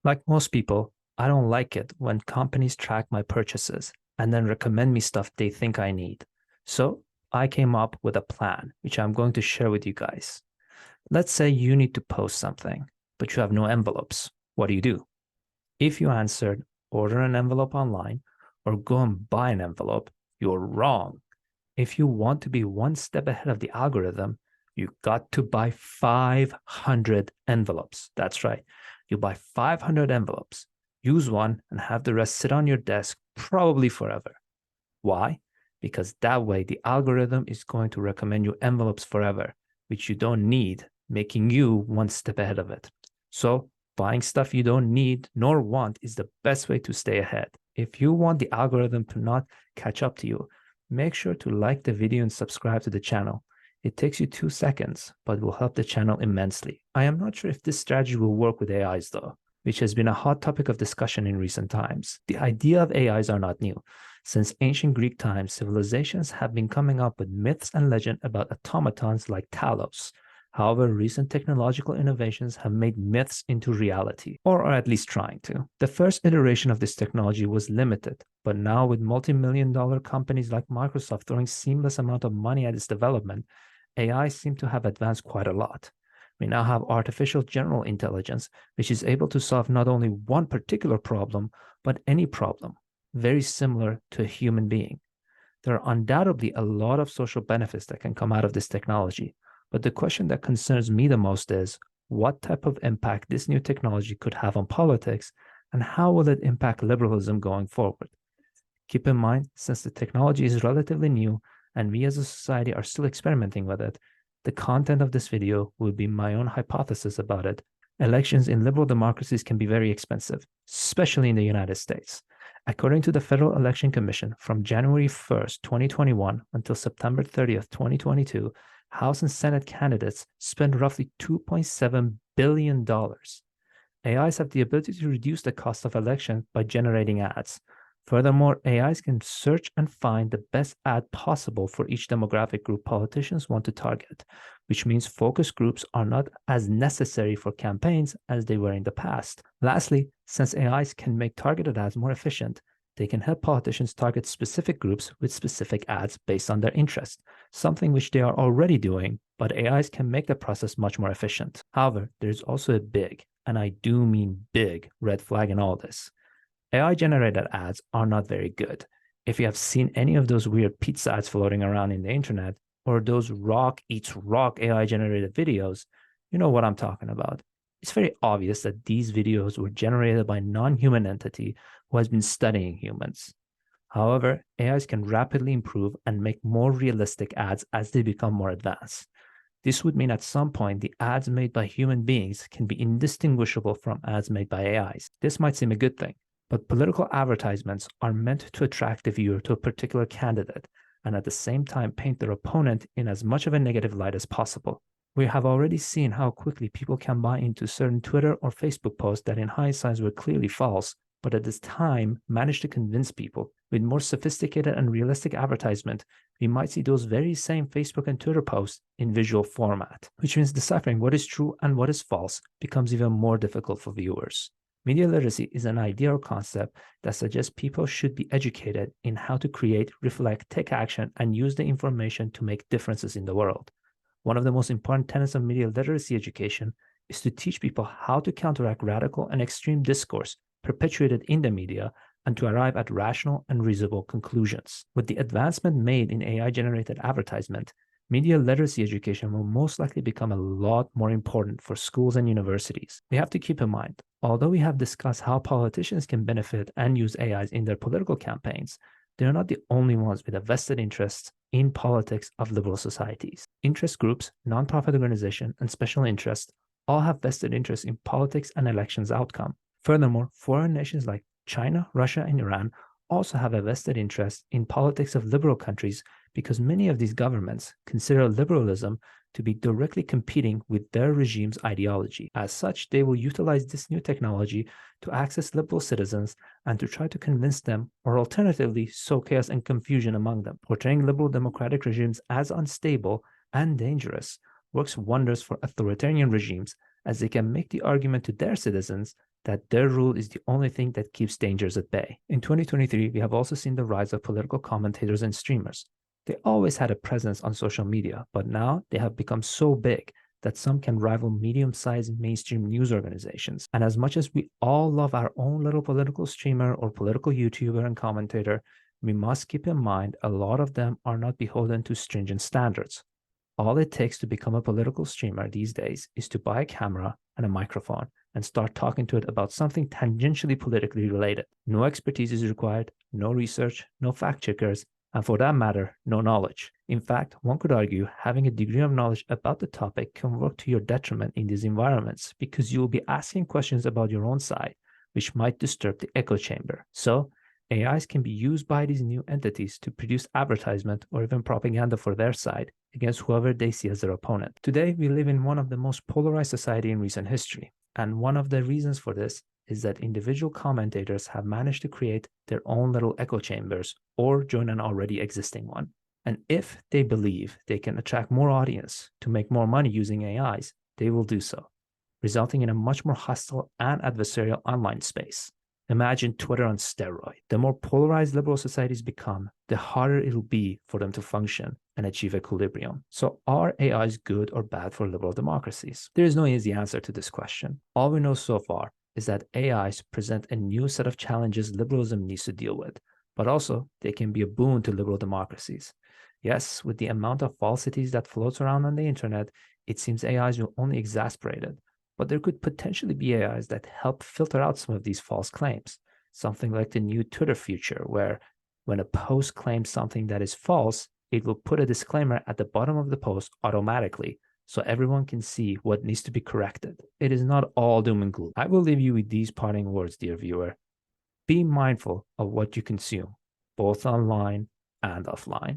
Like most people, I don't like it when companies track my purchases and then recommend me stuff they think I need. So I came up with a plan, which I'm going to share with you guys. Let's say you need to post something, but you have no envelopes. What do? If you answered order an envelope online or go and buy an envelope, you're wrong. If you want to be one step ahead of the algorithm, you got to buy 500 envelopes. That's right. You buy 500 envelopes, use one, and have the rest sit on your desk, probably forever. Why? Because that way the algorithm is going to recommend you envelopes forever, which you don't need, making you one step ahead of it. So, buying stuff you don't need nor want is the best way to stay ahead. If you want the algorithm to not catch up to you, make sure to like the video and subscribe to the channel. It takes you 2 seconds, but will help the channel immensely. I am not sure if this strategy will work with AIs though, which has been a hot topic of discussion in recent times. The idea of AIs are not new. Since ancient Greek times, civilizations have been coming up with myths and legend about automatons like Talos. However, recent technological innovations have made myths into reality, or are at least trying to. The first iteration of this technology was limited, but now with multi-million-dollar companies like Microsoft throwing seamless amount of money at its development, AI seem to have advanced quite a lot. We now have artificial general intelligence, which is able to solve not only one particular problem, but any problem, very similar to a human being. There are undoubtedly a lot of social benefits that can come out of this technology, but the question that concerns me the most is what type of impact this new technology could have on politics, and how will it impact liberalism going forward? Keep in mind, since the technology is relatively new and we as a society are still experimenting with it, the content of this video will be my own hypothesis about it. Elections in liberal democracies can be very expensive, especially in the United States. According to the Federal Election Commission, from January 1st, 2021 until September 30th, 2022, House and Senate candidates spent roughly $2.7 billion. AIs have the ability to reduce the cost of election by generating ads. Furthermore, AIs can search and find the best ad possible for each demographic group politicians want to target, which means focus groups are not as necessary for campaigns as they were in the past. Lastly, since AIs can make targeted ads more efficient, they can help politicians target specific groups with specific ads based on their interest, something which they are already doing, but AIs can make the process much more efficient. However, there's also a big, and I do mean big, red flag in all this. AI-generated ads are not very good. If you have seen any of those weird pizza ads floating around in the internet, or those rock eats rock AI-generated videos, you know what I'm talking about. It's very obvious that these videos were generated by a non-human entity who has been studying humans. However, AIs can rapidly improve and make more realistic ads as they become more advanced. This would mean at some point the ads made by human beings can be indistinguishable from ads made by AIs. This might seem a good thing, but political advertisements are meant to attract the viewer to a particular candidate and at the same time paint their opponent in as much of a negative light as possible. We have already seen how quickly people can buy into certain Twitter or Facebook posts that in hindsight were clearly false, but at this time managed to convince people. With more sophisticated and realistic advertisement, we might see those very same Facebook and Twitter posts in visual format, which means deciphering what is true and what is false becomes even more difficult for viewers. Media literacy is an idea or concept that suggests people should be educated in how to create, reflect, take action, and use the information to make differences in the world. One of the most important tenets of media literacy education is to teach people how to counteract radical and extreme discourse perpetuated in the media and to arrive at rational and reasonable conclusions. With the advancement made in AI-generated advertisement, media literacy education will most likely become a lot more important for schools and universities. We have to keep in mind, although we have discussed how politicians can benefit and use AIs in their political campaigns, they are not the only ones with a vested interest in politics of liberal societies. Interest groups, nonprofit organizations, and special interests all have vested interests in politics and elections outcome. Furthermore, foreign nations like China, Russia, and Iran also have a vested interest in politics of liberal countries because many of these governments consider liberalism to be directly competing with their regime's ideology. As such, they will utilize this new technology to access liberal citizens and to try to convince them, or alternatively, sow chaos and confusion among them. Portraying liberal democratic regimes as unstable and dangerous works wonders for authoritarian regimes, as they can make the argument to their citizens that their rule is the only thing that keeps dangers at bay. In 2023, we have also seen the rise of political commentators and streamers. They always had a presence on social media, but now they have become so big that some can rival medium-sized mainstream news organizations. And as much as we all love our own little political streamer or political YouTuber and commentator, we must keep in mind a lot of them are not beholden to stringent standards. All it takes to become a political streamer these days is to buy a camera and a microphone and start talking to it about something tangentially politically related. No expertise is required, no research, no fact checkers, and for that matter, no knowledge. In fact, one could argue having a degree of knowledge about the topic can work to your detriment in these environments because you will be asking questions about your own side, which might disturb the echo chamber. So, AIs can be used by these new entities to produce advertisement or even propaganda for their side against whoever they see as their opponent. Today, we live in one of the most polarized society in recent history, and one of the reasons for this is that individual commentators have managed to create their own little echo chambers or join an already existing one. And if they believe they can attract more audience to make more money using AIs, they will do so, resulting in a much more hostile and adversarial online space. Imagine Twitter on steroids. The more polarized liberal societies become, the harder it'll be for them to function and achieve equilibrium. So are AIs good or bad for liberal democracies? There is no easy answer to this question. All we know so far is that AIs present a new set of challenges liberalism needs to deal with, but also they can be a boon to liberal democracies. Yes, with the amount of falsities that floats around on the internet, it seems AIs will only exacerbate it. But there could potentially be AIs that help filter out some of these false claims. Something like the new Twitter feature, where when a post claims something that is false, it will put a disclaimer at the bottom of the post automatically, so everyone can see what needs to be corrected. It is not all doom and gloom. I will leave you with these parting words, dear viewer. Be mindful of what you consume, both online and offline.